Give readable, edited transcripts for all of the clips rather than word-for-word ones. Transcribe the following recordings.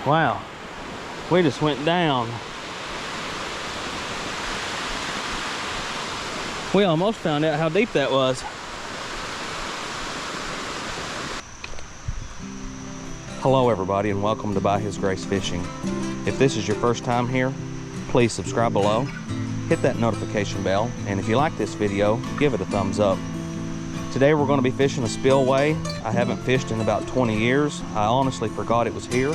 Wow, we just went down. We almost found out how deep that was. Hello everybody, and welcome to By His Grace Fishing. If this is your first time here, please subscribe below, hit that notification bell, and if you like this video, give it a thumbs up. Today we're going to be fishing a spillway. I haven't fished in about 20 years. I honestly forgot it was here.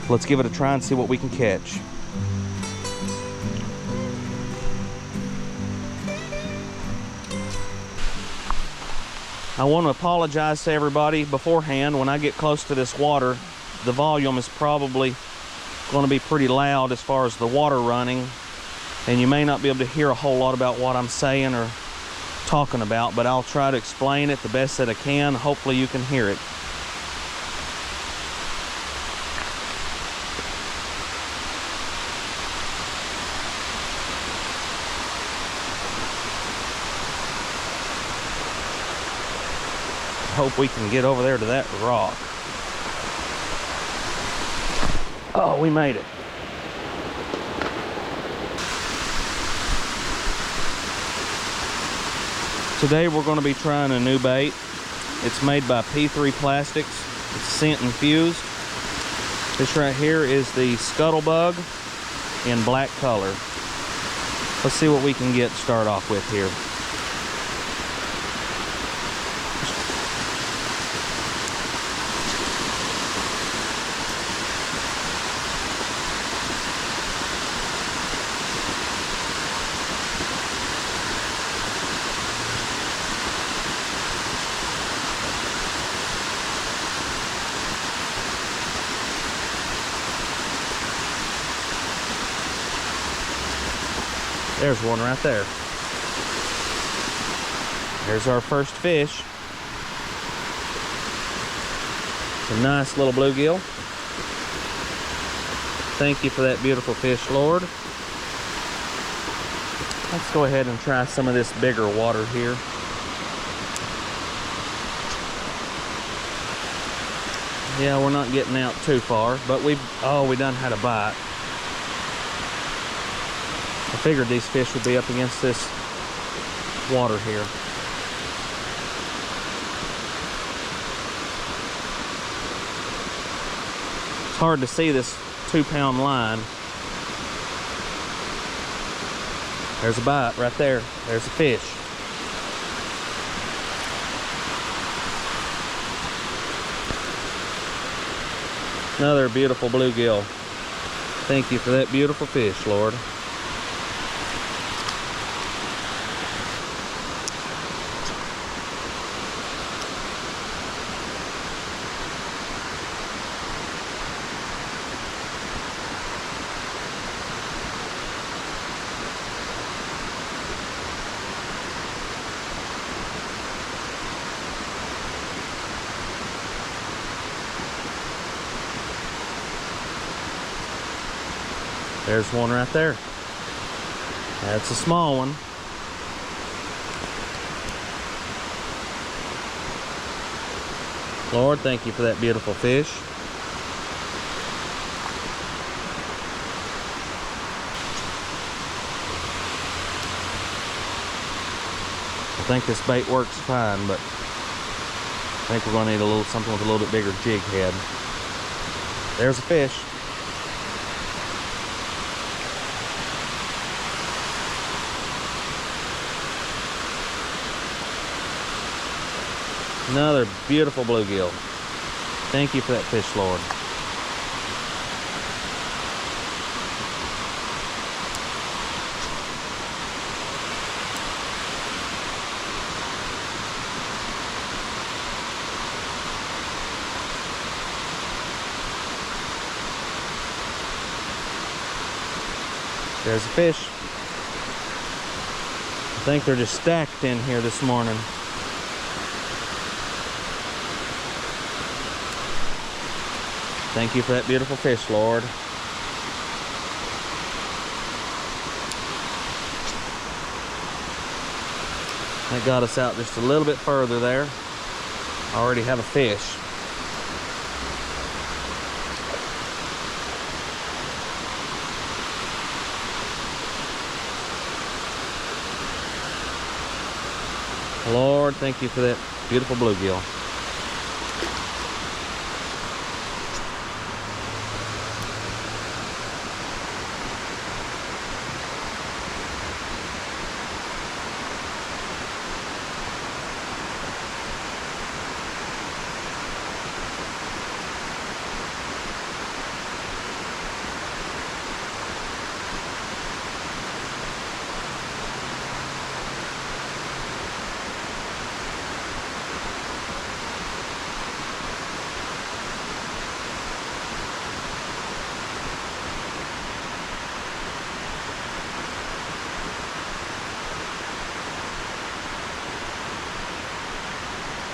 Let's give it a try and see what we can catch. I want to apologize to everybody beforehand. When I get close to this water, the volume is probably going to be pretty loud as far as the water running, and you may not be able to hear a whole lot about what I'm saying or talking about, but I'll try to explain it the best that I can. Hopefully you can hear it. Hope we can get over there to that rock. Oh, we made it. Today we're going to be trying a new bait. It's made by P3 Plastics. It's scent infused. This right here is the scuttlebug in black color. Let's see what we can get to start off with here. There's one right there. There's our first fish. It's a nice little bluegill. Thank you for that beautiful fish, Lord. Let's go ahead and try some of this bigger water here. Yeah, we're not getting out too far, but we done had a bite. I figured these fish would be up against this water here. It's hard to see this 2-pound line. There's a bite right there. There's a fish. Another beautiful bluegill. Thank you for that beautiful fish, Lord. There's one right there. That's a small one. Lord, thank you for that beautiful fish. I think this bait works fine, but I think we're going to need something with a little bit bigger jig head. There's a fish. Another beautiful bluegill. Thank you for that fish, Lord. There's a fish. I think they're just stacked in here this morning. Thank you for that beautiful fish, Lord. That got us out just a little bit further there. I already have a fish. Lord, thank you for that beautiful bluegill.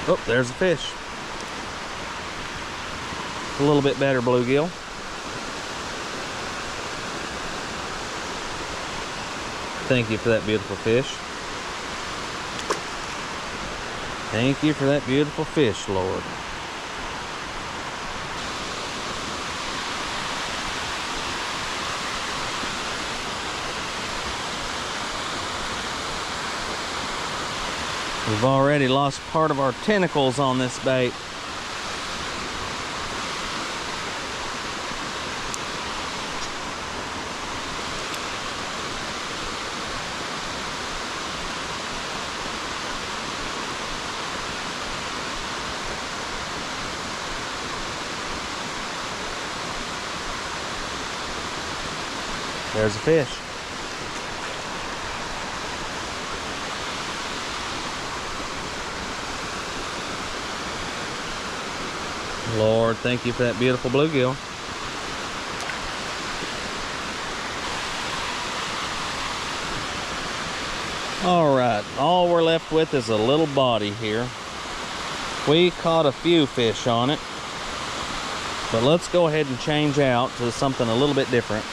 Oh, there's a fish. A little bit better bluegill. Thank you for that beautiful fish. Thank you for that beautiful fish, Lord. We've already lost part of our tentacles on this bait. There's a fish. Lord, thank you for that beautiful bluegill. Alright, all we're left with is a little body here. We caught a few fish on it, but let's go ahead and change out to something a little bit different.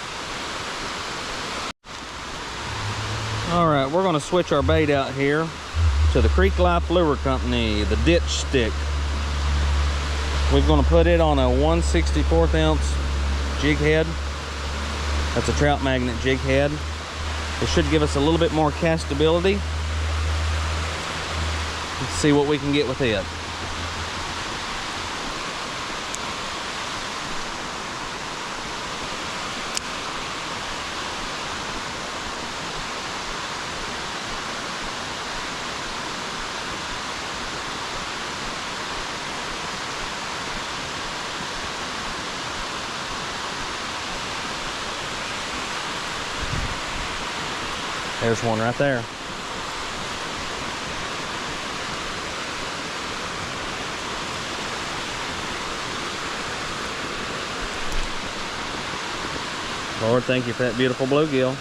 Alright, we're going to switch our bait out here to the Creek Life Lure Company, the ditch stick. We're going to put it on a 1/64 ounce jig head. That's a trout magnet jig head. It should give us a little bit more castability. Let's see what we can get with it. There's one right there. Lord, thank you for that beautiful bluegill.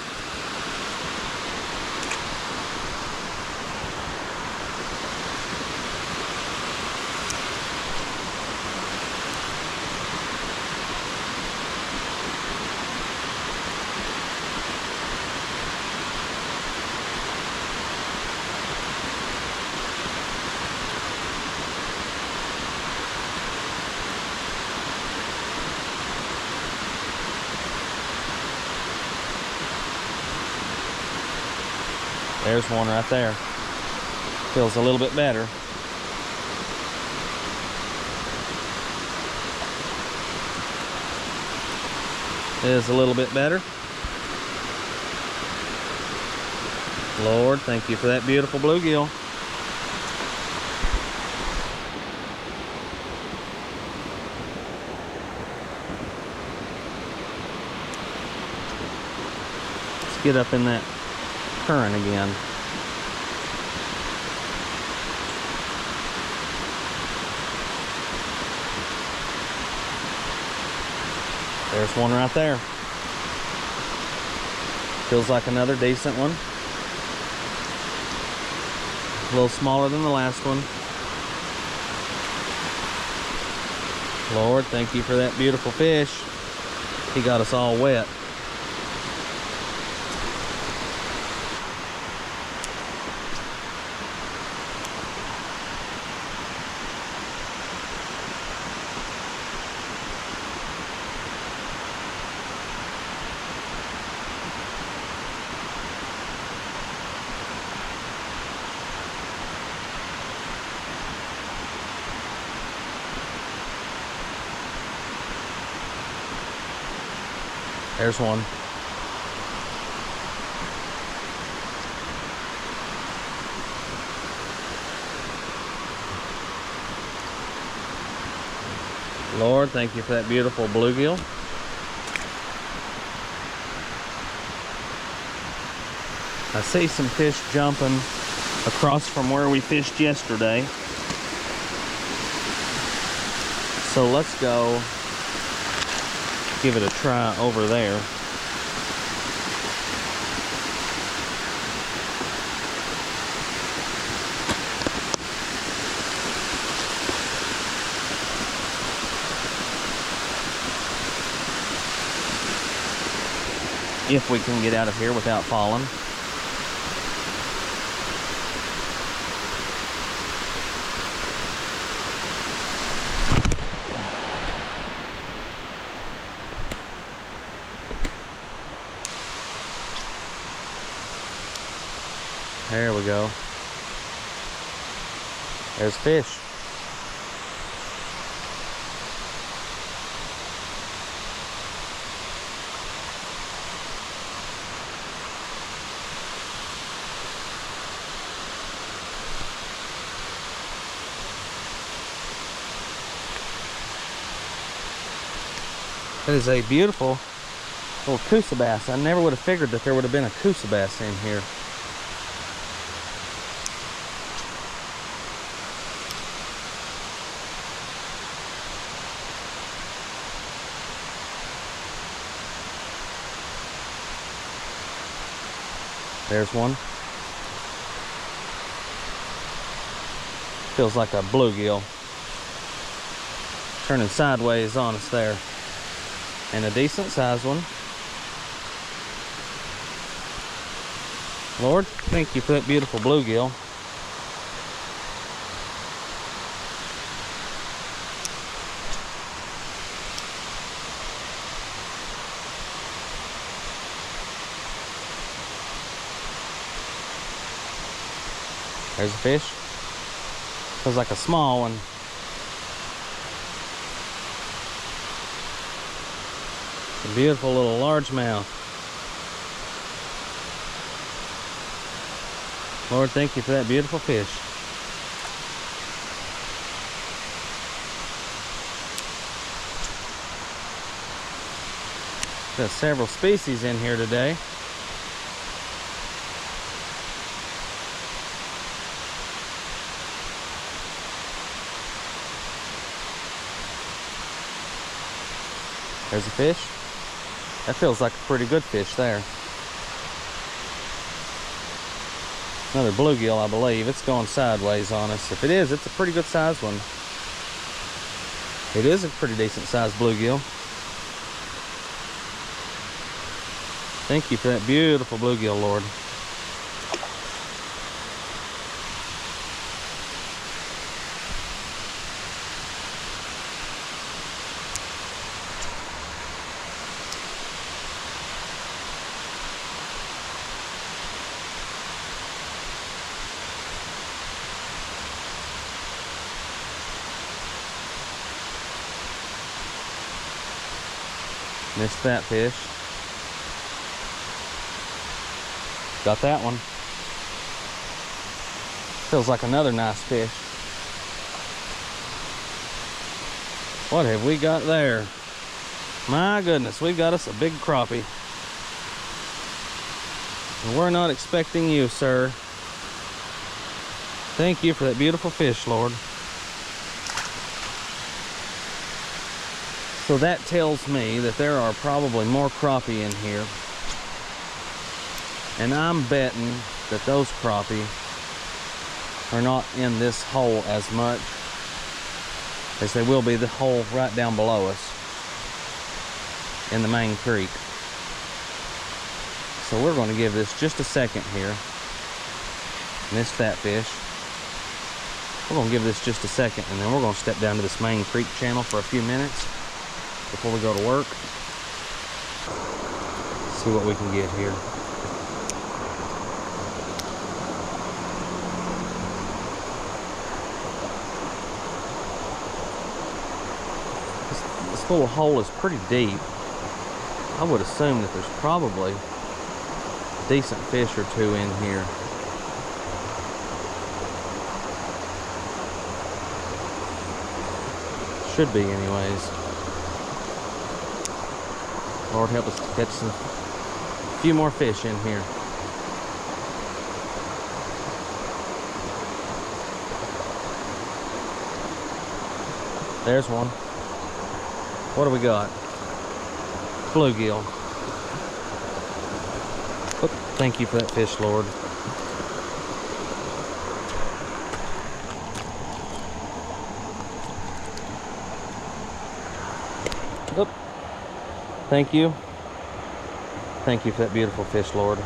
There's one right there. Feels a little bit better. Is a little bit better. Lord, thank you for that beautiful bluegill. Let's get up in that current again. There's one right there. Feels like another decent one. A little smaller than the last one. Lord, thank you for that beautiful fish. He got us all wet. There's one. Lord, thank you for that beautiful bluegill. I see some fish jumping across from where we fished yesterday. So let's go give it a try over there. If we can get out of here without falling. There we go. There's fish. That is a beautiful little coosa bass. I never would have figured that there would have been a coosa bass in here. There's one. Feels like a bluegill. Turning sideways on us there. And a decent sized one. Lord, thank you for that beautiful bluegill. There's a fish. Feels like a small one. A beautiful little largemouth. Lord, thank you for that beautiful fish. Got several species in here today. There's a fish. That feels like a pretty good fish there. Another bluegill, I believe. It's going sideways on us. If it is, it's a pretty good sized one. It is a pretty decent sized bluegill. Thank you for that beautiful bluegill, Lord. Missed that fish. Got that one. Feels like another nice fish. What have we got there? My goodness, we've got us a big crappie. And we're not expecting you, sir. Thank you for that beautiful fish, Lord. So that tells me that there are probably more crappie in here. And I'm betting that those crappie are not in this hole as much as they will be the hole right down below us in the main creek. So we're going to give this just a second here. And this fat fish. We're going to give this just a second, and then we're going to step down to this main creek channel for a few minutes before we go to work. See what we can get here. This little hole is pretty deep. I would assume that there's probably a decent fish or two in here. Should be anyways. Lord help us catch a few more fish in here. There's one. What do we got? Bluegill. Oh, thank you for that fish, Lord. Oh, thank you. Thank you for that beautiful fish, Lord.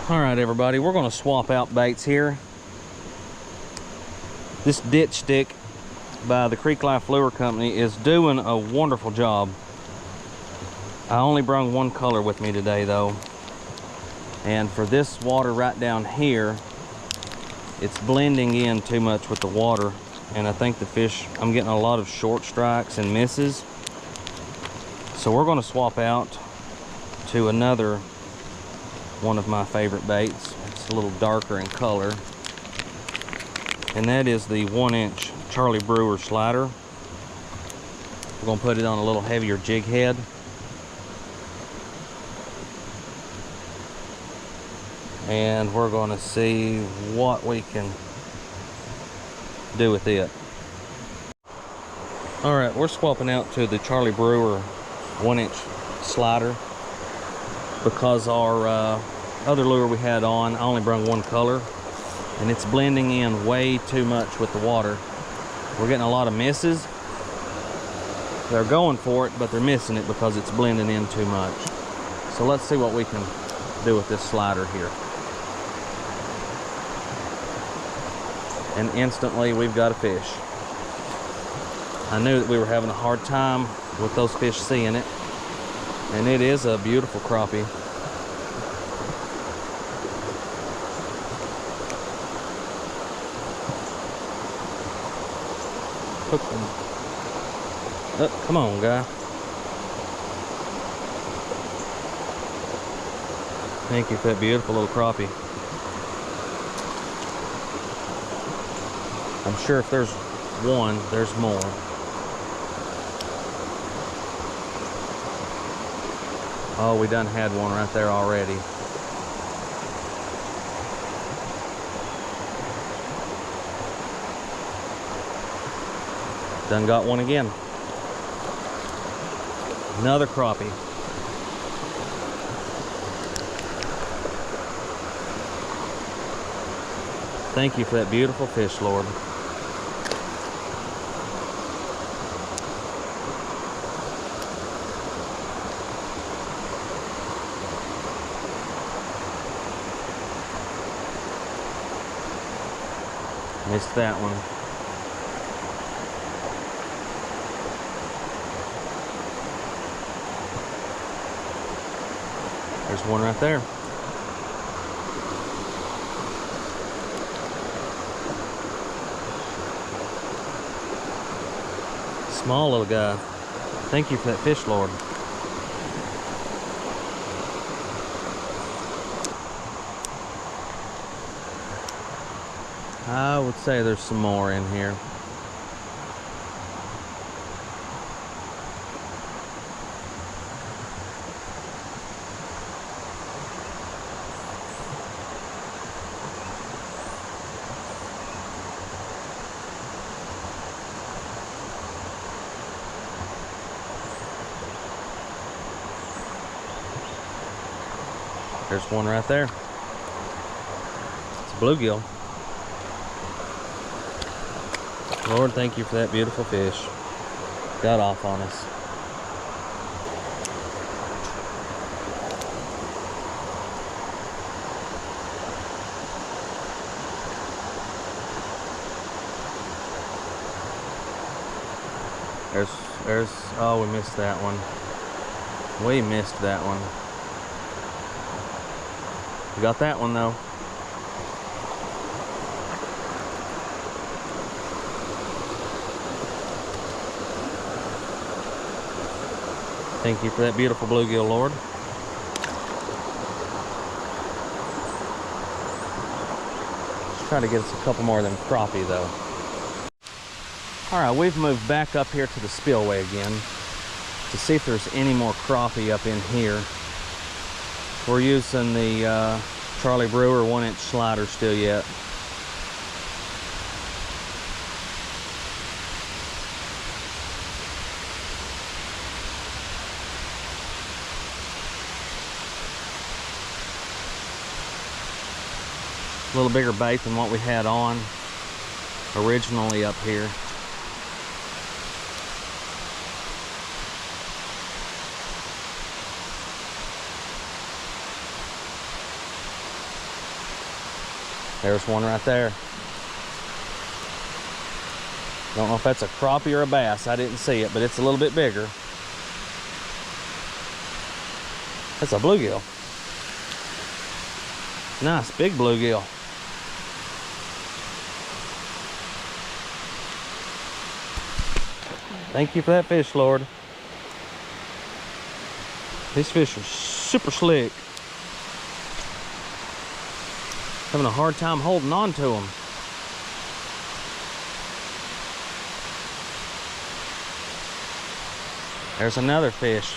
All right, everybody, we're going to swap out baits here. This ditch stick by the Creek Life Lure Company is doing a wonderful job. I only brought one color with me today, though. And for this water right down here, it's blending in too much with the water. And I think the fish, I'm getting a lot of short strikes and misses. So we're going to swap out to another one of my favorite baits. It's a little darker in color, and that is the 1-inch Charlie Brewer slider. We're going to put it on a little heavier jig head. And we're going to see what we can do with it. All right, we're swapping out to the Charlie Brewer 1-inch slider because our other lure we had on, I only brought one color, and it's blending in way too much with the water. We're getting a lot of misses. They're going for it, but they're missing it because it's blending in too much. So let's see what we can do with this slider here. And instantly we've got a fish. I knew that we were having a hard time with those fish seeing it, and it is a beautiful crappie. Hook them. Oh, come on, guy. Thank you for that beautiful little crappie. I'm sure if there's one, there's more. Oh, we done had one right there already. Done got one again. Another crappie. Thank you for that beautiful fish, Lord. Missed that one. There's one right there. Small little guy. Thank you for that fish, Lord. I would say there's some more in here. There's one right there. It's a bluegill. Lord, thank you for that beautiful fish. Got off on us. Oh, we missed that one. We missed that one. We got that one though. Thank you for that beautiful bluegill, Lord. Let's try to get us a couple more of them crappie, though. All right, we've moved back up here to the spillway again to see if there's any more crappie up in here. We're using the Charlie Brewer 1-inch slider still yet. A little bigger bait than what we had on originally up here. There's one right there. Don't know if that's a crappie or a bass. I didn't see it, but it's a little bit bigger. That's a bluegill. Nice big bluegill. Thank you for that fish, Lord. These fish are super slick. Having a hard time holding on to them. There's another fish.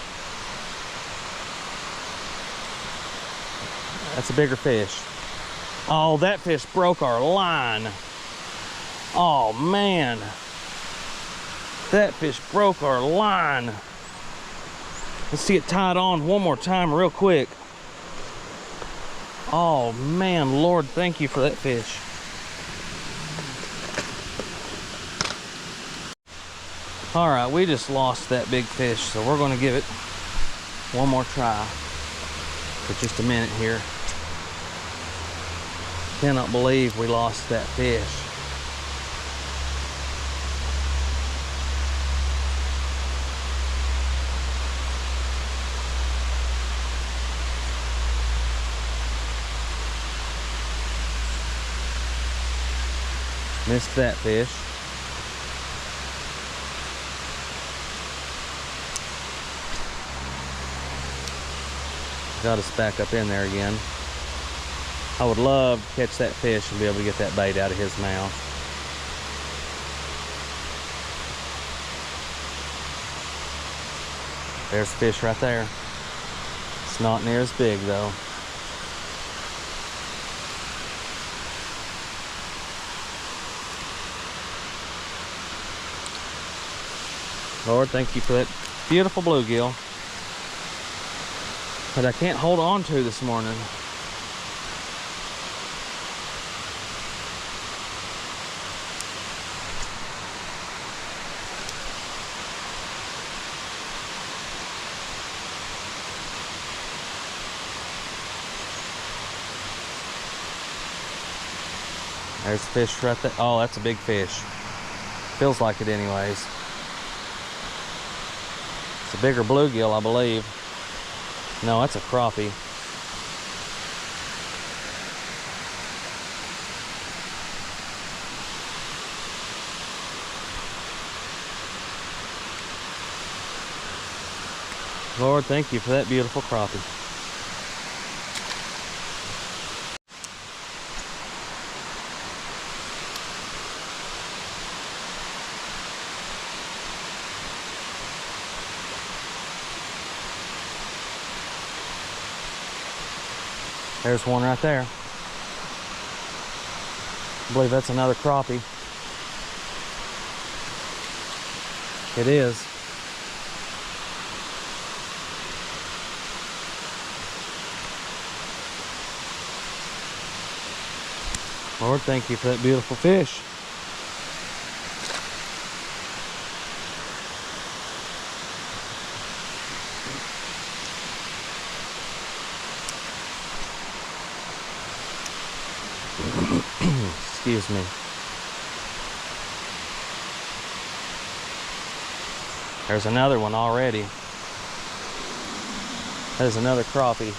That's a bigger fish. Oh, that fish broke our line. Oh, man. That fish broke our line. Let's see it tied on one more time real quick. Oh, man, Lord, thank you for that fish. All right, we just lost that big fish, so we're going to give it one more try for just a minute here. Cannot believe we lost that fish. Missed that fish. Got us back up in there again. I would love to catch that fish and be able to get that bait out of his mouth. There's a fish right there. It's not near as big though. Lord, thank you for that beautiful bluegill that I can't hold on to this morning. There's a fish right there. Oh, that's a big fish. Feels like it anyways. It's a bigger bluegill, I believe. No, that's a crappie. Lord, thank you for that beautiful crappie. There's one right there. I believe that's another crappie. It is. Lord, thank you for that beautiful fish. Excuse me. There's another one already. There's another crappie.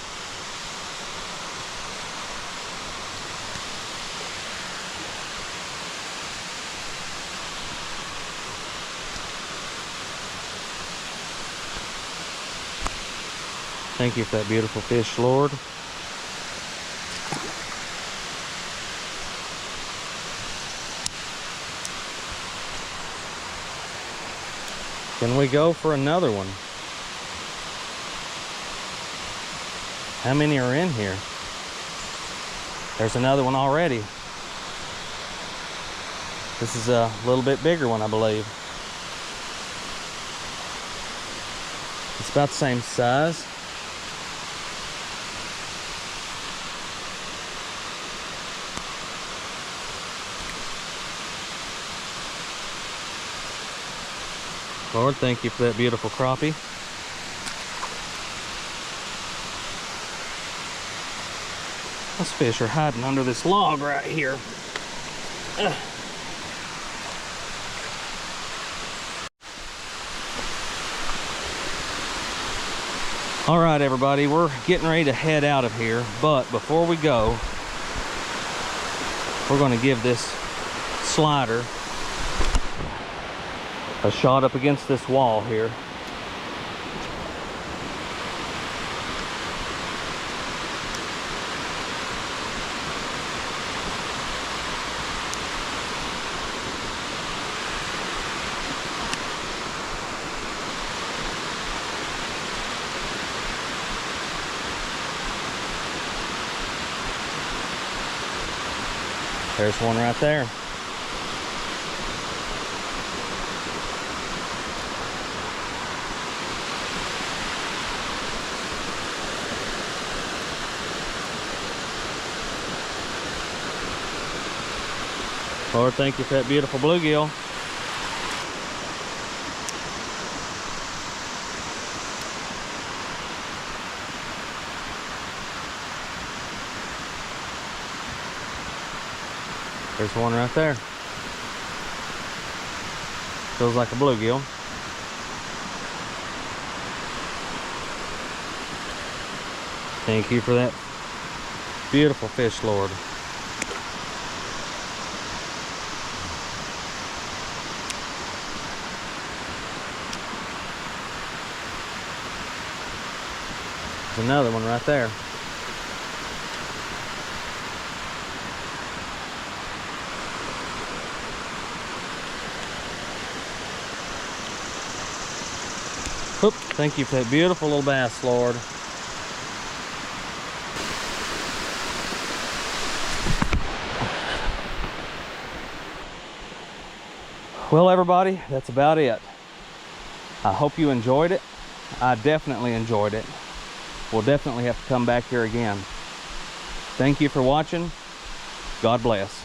Thank you for that beautiful fish, Lord. Can we go for another one? How many are in here? There's another one already. This is a little bit bigger one, I believe. It's about the same size. Lord, thank you for that beautiful crappie. Those fish are hiding under this log right here. Ugh. All right, everybody, we're getting ready to head out of here, but before we go, we're going to give this slider a shot up against this wall here. There's one right there. Lord, thank you for that beautiful bluegill. There's one right there. Feels like a bluegill. Thank you for that beautiful fish, Lord. There's another one right there. Oop, thank you for that beautiful little bass, Lord. Well, everybody, that's about it. I hope you enjoyed it. I definitely enjoyed it. We'll definitely have to come back here again. Thank you for watching. God bless.